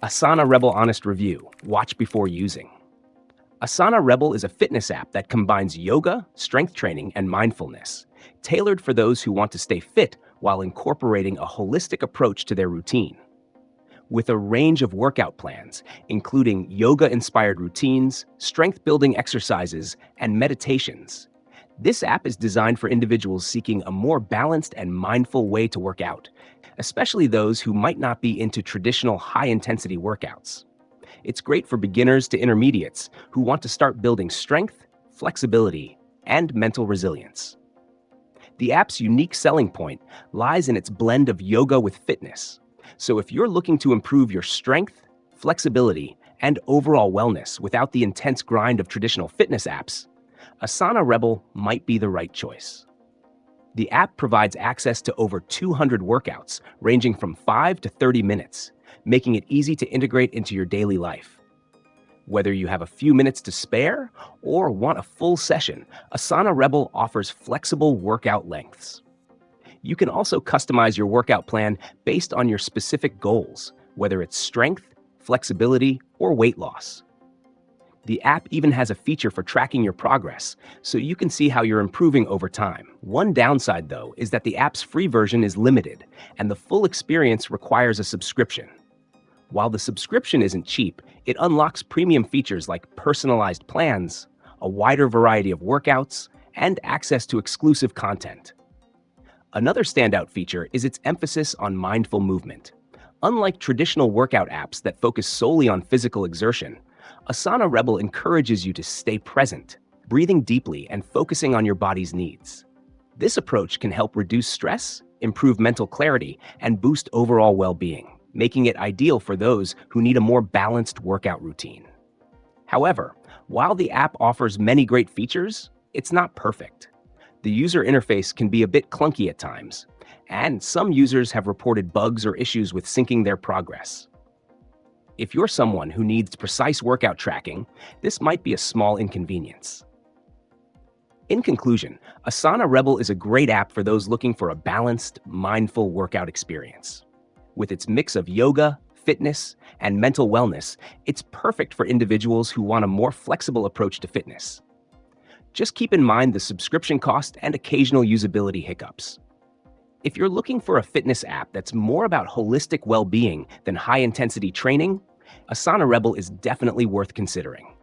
Asana Rebel Honest Review. Watch before using. Asana Rebel is a fitness app that combines yoga, strength training, and mindfulness, tailored for those who want to stay fit while incorporating a holistic approach to their routine. With a range of workout plans, including yoga-inspired routines, strength-building exercises, and meditations, this app is designed for individuals seeking a more balanced and mindful way to work out, especially those who might not be into traditional high-intensity workouts. It's great for beginners to intermediates who want to start building strength, flexibility, and mental resilience. The app's unique selling point lies in its blend of yoga with fitness. So if you're looking to improve your strength, flexibility, and overall wellness without the intense grind of traditional fitness apps, Asana Rebel might be the right choice. The app provides access to over 200 workouts ranging from 5 to 30 minutes, making it easy to integrate into your daily life. Whether you have a few minutes to spare or want a full session, Asana Rebel offers flexible workout lengths. You can also customize your workout plan based on your specific goals, whether it's strength, flexibility, or weight loss. The app even has a feature for tracking your progress, so you can see how you're improving over time. One downside, though, is that the app's free version is limited, and the full experience requires a subscription. While the subscription isn't cheap, it unlocks premium features like personalized plans, a wider variety of workouts, and access to exclusive content. Another standout feature is its emphasis on mindful movement. Unlike traditional workout apps that focus solely on physical exertion, Asana Rebel encourages you to stay present, breathing deeply and focusing on your body's needs. This approach can help reduce stress, improve mental clarity, and boost overall well-being, making it ideal for those who need a more balanced workout routine. However, while the app offers many great features, it's not perfect. The user interface can be a bit clunky at times, and some users have reported bugs or issues with syncing their progress. If you're someone who needs precise workout tracking, this might be a small inconvenience. In conclusion, Asana Rebel is a great app for those looking for a balanced, mindful workout experience. With its mix of yoga, fitness, and mental wellness, it's perfect for individuals who want a more flexible approach to fitness. Just keep in mind the subscription cost and occasional usability hiccups. If you're looking for a fitness app that's more about holistic well-being than high-intensity training, Asana Rebel is definitely worth considering.